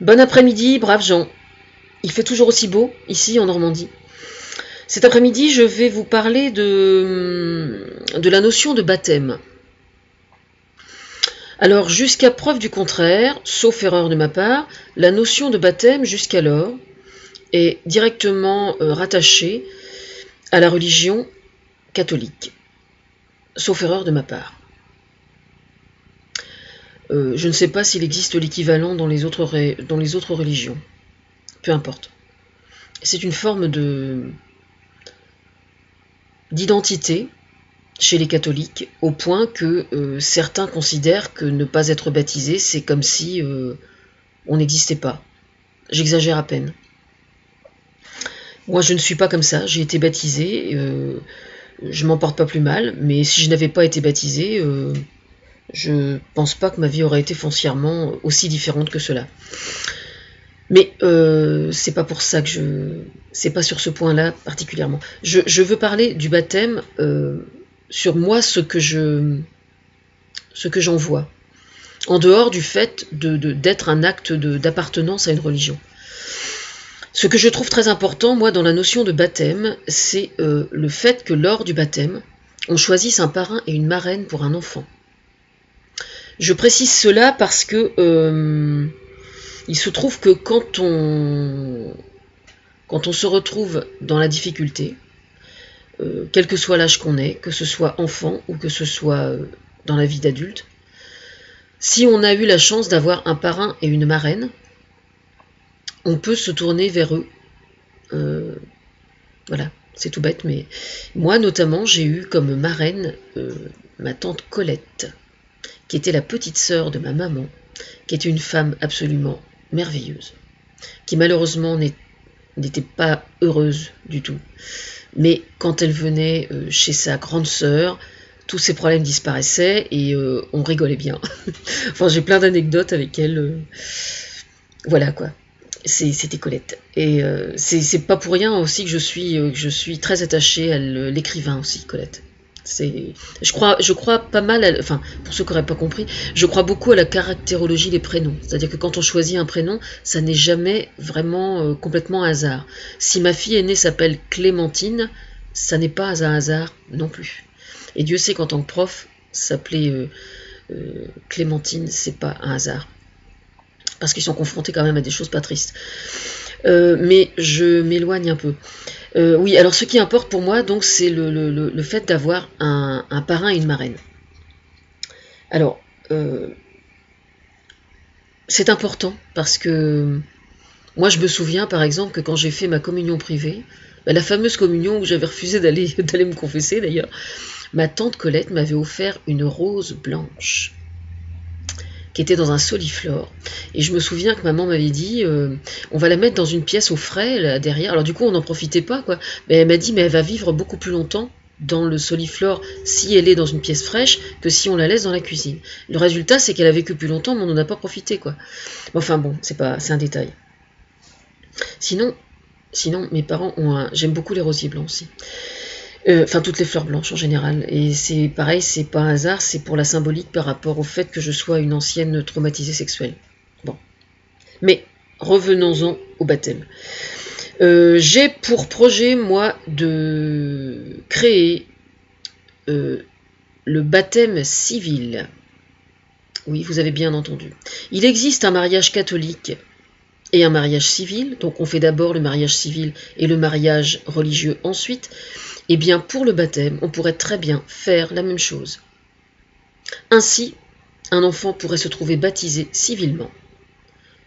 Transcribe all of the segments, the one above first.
Bon après-midi, braves gens. Il fait toujours aussi beau, ici en Normandie. Cet après-midi, je vais vous parler de la notion de baptême. Alors, jusqu'à preuve du contraire, sauf erreur de ma part, la notion de baptême, jusqu'alors, est directement rattachée à la religion catholique. Sauf erreur de ma part. Je ne sais pas s'il existe l'équivalent dans les autres religions. Peu importe. C'est une forme d'identité chez les catholiques, au point que certains considèrent que ne pas être baptisé, c'est comme si on n'existait pas. J'exagère à peine. Moi, je ne suis pas comme ça. J'ai été baptisé, je m'en porte pas plus mal, mais si je n'avais pas été baptisé, je pense pas que ma vie aurait été foncièrement aussi différente que cela. Mais c'est pas pour ça que c'est pas sur ce point-là particulièrement. Je veux parler du baptême sur moi, ce que j'en vois, en dehors du fait d'être un acte d'appartenance à une religion. Ce que je trouve très important, moi, dans la notion de baptême, c'est le fait que lors du baptême, on choisisse un parrain et une marraine pour un enfant. Je précise cela parce que il se trouve que quand on se retrouve dans la difficulté, quel que soit l'âge qu'on ait, que ce soit enfant ou que ce soit dans la vie d'adulte, si on a eu la chance d'avoir un parrain et une marraine, on peut se tourner vers eux. Voilà, c'est tout bête, mais moi notamment, j'ai eu comme marraine ma tante Colette, qui était la petite sœur de ma maman, qui était une femme absolument merveilleuse, qui malheureusement n'était pas heureuse du tout. Mais quand elle venait chez sa grande sœur, tous ses problèmes disparaissaient et on rigolait bien. Enfin, j'ai plein d'anecdotes avec elle. Voilà quoi. C'était Colette. Et c'est pas pour rien aussi que je suis très attachée à l'écrivain aussi, Colette. Je crois pas mal, enfin, pour ceux qui n'auraient pas compris, je crois beaucoup à la caractérologie des prénoms. C'est-à-dire que quand on choisit un prénom, ça n'est jamais vraiment complètement hasard. Si ma fille aînée s'appelle Clémentine, ça n'est pas un hasard non plus. Et Dieu sait qu'en tant que prof, s'appeler Clémentine, c'est pas un hasard. Parce qu'ils sont confrontés quand même à des choses pas tristes. Mais je m'éloigne un peu. Oui, alors ce qui importe pour moi, donc, c'est le fait d'avoir un parrain et une marraine. Alors, c'est important parce que moi, je me souviens, par exemple, que quand j'ai fait ma communion privée, la fameuse communion où j'avais refusé d'aller me confesser, d'ailleurs, ma tante Colette m'avait offert une rose blanche qui était dans un soliflore. Et je me souviens que maman m'avait dit on va la mettre dans une pièce au frais là, derrière. Alors du coup on n'en profitait pas quoi. Mais elle m'a dit mais elle va vivre beaucoup plus longtemps dans le soliflore si elle est dans une pièce fraîche que si on la laisse dans la cuisine. Le résultat c'est qu'elle a vécu plus longtemps mais on n'en a pas profité quoi. Enfin bon, c'est un détail. Sinon mes parents j'aime beaucoup les rosiers blancs aussi. Enfin toutes les fleurs blanches en général, et c'est pareil, c'est pas un hasard, c'est pour la symbolique par rapport au fait que je sois une ancienne traumatisée sexuelle. Bon, mais revenons-en au baptême. J'ai pour projet moi de créer le baptême civil. Oui, vous avez bien entendu. Il existe un mariage catholique et un mariage civil, donc on fait d'abord le mariage civil et le mariage religieux ensuite. Eh bien, pour le baptême, on pourrait très bien faire la même chose. Ainsi, un enfant pourrait se trouver baptisé civilement.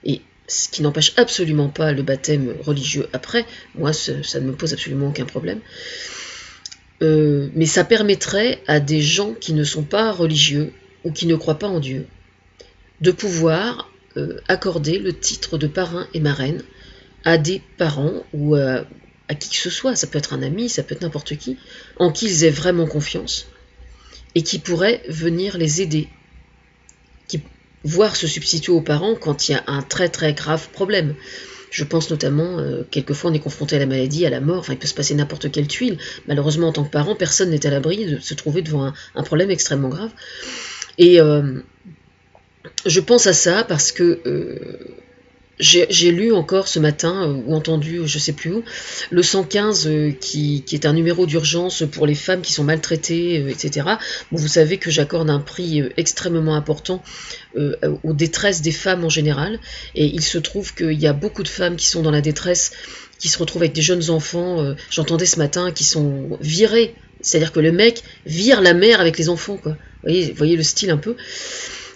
Et ce qui n'empêche absolument pas le baptême religieux après, moi, ça ne me pose absolument aucun problème. Mais ça permettrait à des gens qui ne sont pas religieux ou qui ne croient pas en Dieu de pouvoir accorder le titre de parrain et marraine à des parents ou à qui que ce soit, ça peut être un ami, ça peut être n'importe qui, en qui ils aient vraiment confiance, et qui pourrait venir les aider, voire se substituer aux parents quand il y a un très très grave problème. Je pense notamment, quelquefois on est confronté à la maladie, à la mort, enfin il peut se passer n'importe quelle tuile. Malheureusement en tant que parent, personne n'est à l'abri de se trouver devant un problème extrêmement grave. Et je pense à ça parce que j'ai lu encore ce matin, ou entendu, je sais plus où, le 115 qui est un numéro d'urgence pour les femmes qui sont maltraitées, etc. Bon, vous savez que j'accorde un prix extrêmement important aux détresses des femmes en général, et il se trouve qu'il y a beaucoup de femmes qui sont dans la détresse, qui se retrouvent avec des jeunes enfants, j'entendais ce matin, qui sont virés, c'est-à-dire que le mec vire la mère avec les enfants, quoi. Vous voyez le style un peu.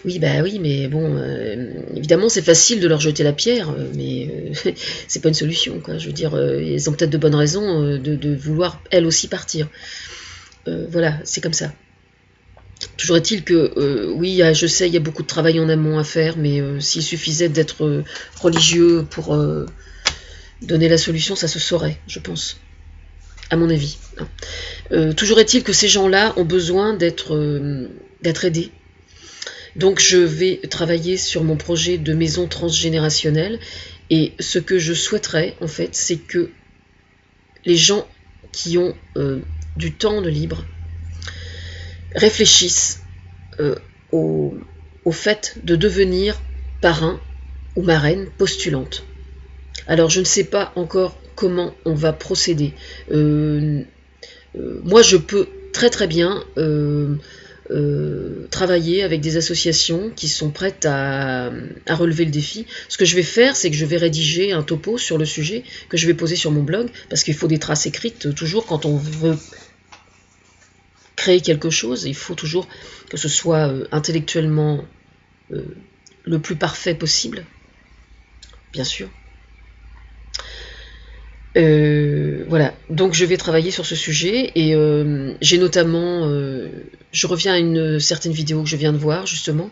Oui, bah oui, mais bon, évidemment, c'est facile de leur jeter la pierre, mais c'est pas une solution, quoi. Je veux dire, elles ont peut-être de bonnes raisons de vouloir, elles aussi, partir. Voilà, c'est comme ça. Toujours est-il que, oui, je sais, il y a beaucoup de travail en amont à faire, mais s'il suffisait d'être religieux pour donner la solution, ça se saurait, je pense, à mon avis. Toujours est-il que ces gens-là ont besoin d'être aidés. Donc je vais travailler sur mon projet de maison transgénérationnelle, et ce que je souhaiterais en fait, c'est que les gens qui ont du temps de libre réfléchissent au fait de devenir parrain ou marraine postulante. Alors je ne sais pas encore comment on va procéder. Moi je peux très très bien travailler avec des associations qui sont prêtes à relever le défi. Ce que je vais faire, c'est que je vais rédiger un topo sur le sujet que je vais poser sur mon blog, parce qu'il faut des traces écrites toujours quand on veut créer quelque chose. Il faut toujours que ce soit intellectuellement le plus parfait possible, bien sûr. Voilà, donc je vais travailler sur ce sujet, et j'ai notamment, je reviens à une certaine vidéo que je viens de voir justement,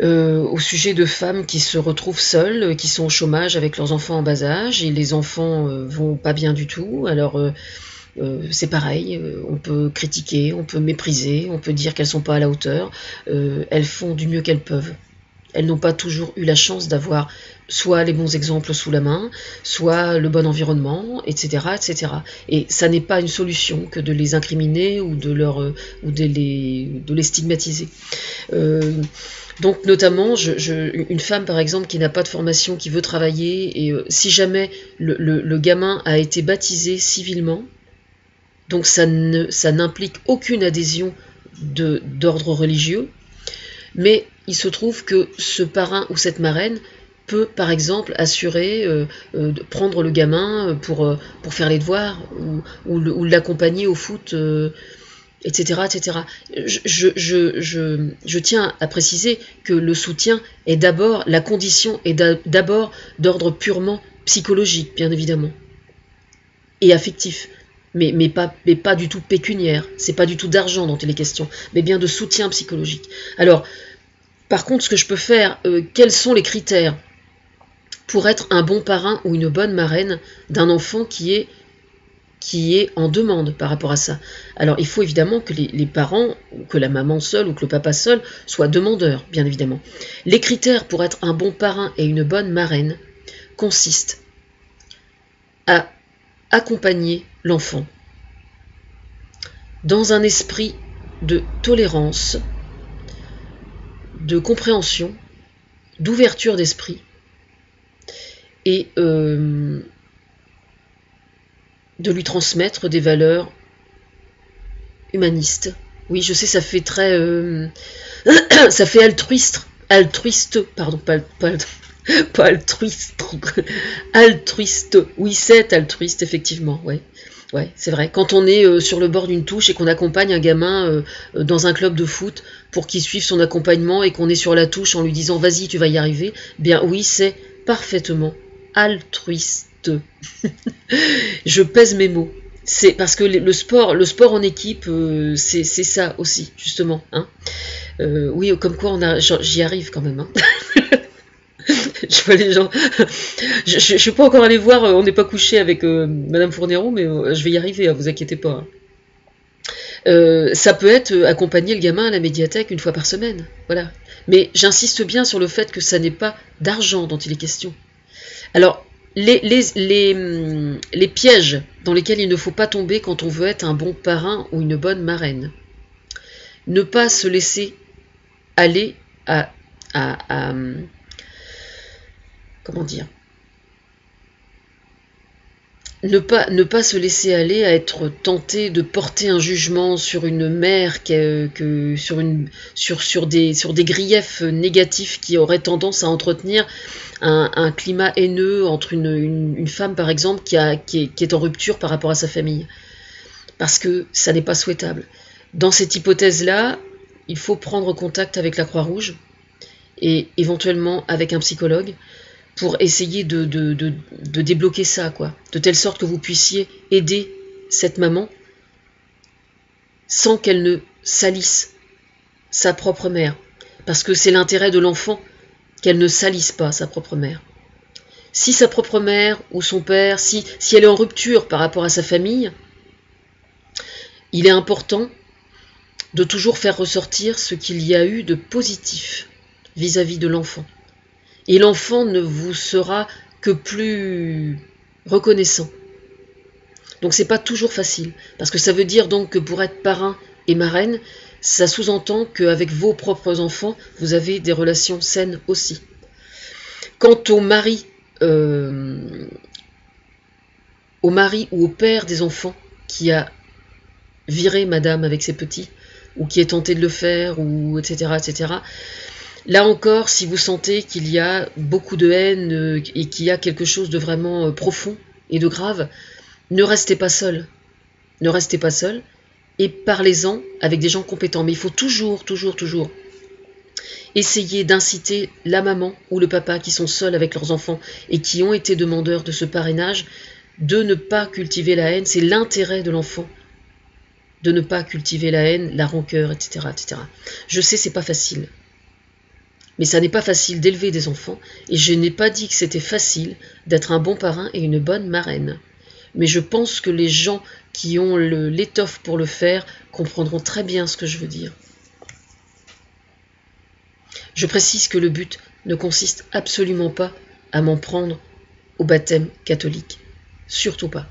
au sujet de femmes qui se retrouvent seules, qui sont au chômage avec leurs enfants en bas âge, et les enfants vont pas bien du tout. Alors c'est pareil, on peut critiquer, on peut mépriser, on peut dire qu'elles sont pas à la hauteur, elles font du mieux qu'elles peuvent. Elles n'ont pas toujours eu la chance d'avoir soit les bons exemples sous la main, soit le bon environnement, etc., etc. Et ça n'est pas une solution que de les incriminer ou de les stigmatiser. Donc notamment, une femme par exemple qui n'a pas de formation, qui veut travailler, et si jamais le gamin a été baptisé civilement, donc ça n'implique aucune adhésion d'ordre religieux, mais il se trouve que ce parrain ou cette marraine peut par exemple assurer de prendre le gamin pour faire les devoirs, ou l'accompagner au foot, etc., etc. Je tiens à préciser que le soutien est d'abord, la condition est d'abord d'ordre purement psychologique, bien évidemment, et affectif. Mais pas du tout pécuniaire, c'est pas du tout d'argent dont il est question, mais bien de soutien psychologique. Alors, par contre, ce que je peux faire, quels sont les critères pour être un bon parrain ou une bonne marraine d'un enfant qui est en demande par rapport à ça? Alors, il faut évidemment que les parents, ou que la maman seule, ou que le papa seul, soient demandeurs, bien évidemment. Les critères pour être un bon parrain et une bonne marraine consistent à accompagner l'enfant dans un esprit de tolérance, de compréhension, d'ouverture d'esprit, et de lui transmettre des valeurs humanistes. Oui, je sais, ça fait très... ça fait altruiste, pardon, pas altruiste, altruiste, oui, c'est altruiste, effectivement, ouais. Ouais, c'est vrai. Quand on est sur le bord d'une touche et qu'on accompagne un gamin dans un club de foot pour qu'il suive son accompagnement, et qu'on est sur la touche en lui disant vas-y, tu vas y arriver, bien oui, c'est parfaitement altruiste. Je pèse mes mots. C'est parce que le sport en équipe, c'est ça aussi, justement. Hein. Oui, comme quoi j'y arrive quand même. Hein. Je vois les gens. Je suis pas encore allée voir, on n'est pas couché avec Madame Fournéron, mais je vais y arriver, hein, vous inquiétez pas. Ça peut être accompagner le gamin à la médiathèque une fois par semaine, voilà. Mais j'insiste bien sur le fait que ça n'est pas d'argent dont il est question. Alors, les pièges dans lesquels il ne faut pas tomber quand on veut être un bon parrain ou une bonne marraine. Ne pas se laisser aller à comment dire, ne pas se laisser aller à être tenté de porter un jugement sur une mère sur des griefs négatifs qui auraient tendance à entretenir un climat haineux entre une femme, par exemple, qui est en rupture par rapport à sa famille. Parce que ça n'est pas souhaitable. Dans cette hypothèse-là, il faut prendre contact avec la Croix-Rouge et éventuellement avec un psychologue pour essayer de débloquer ça, quoi, de telle sorte que vous puissiez aider cette maman sans qu'elle ne salisse sa propre mère. Parce que c'est l'intérêt de l'enfant qu'elle ne salisse pas sa propre mère. Si sa propre mère ou son père, si elle est en rupture par rapport à sa famille, il est important de toujours faire ressortir ce qu'il y a eu de positif vis-à-vis de l'enfant. Et l'enfant ne vous sera que plus reconnaissant. Donc c'est pas toujours facile, parce que ça veut dire donc que pour être parrain et marraine, ça sous-entend qu'avec vos propres enfants, vous avez des relations saines aussi. Quant au mari ou au père des enfants qui a viré madame avec ses petits, ou qui est tenté de le faire, ou etc., etc., là encore, si vous sentez qu'il y a beaucoup de haine et qu'il y a quelque chose de vraiment profond et de grave, ne restez pas seul. Ne restez pas seul et parlez-en avec des gens compétents. Mais il faut toujours essayer d'inciter la maman ou le papa qui sont seuls avec leurs enfants et qui ont été demandeurs de ce parrainage de ne pas cultiver la haine. C'est l'intérêt de l'enfant de ne pas cultiver la haine, la rancœur, etc., etc. Je sais, c'est pas facile. Mais ça n'est pas facile d'élever des enfants, et je n'ai pas dit que c'était facile d'être un bon parrain et une bonne marraine. Mais je pense que les gens qui ont l'étoffe pour le faire comprendront très bien ce que je veux dire. Je précise que le but ne consiste absolument pas à m'en prendre au baptême catholique. Surtout pas.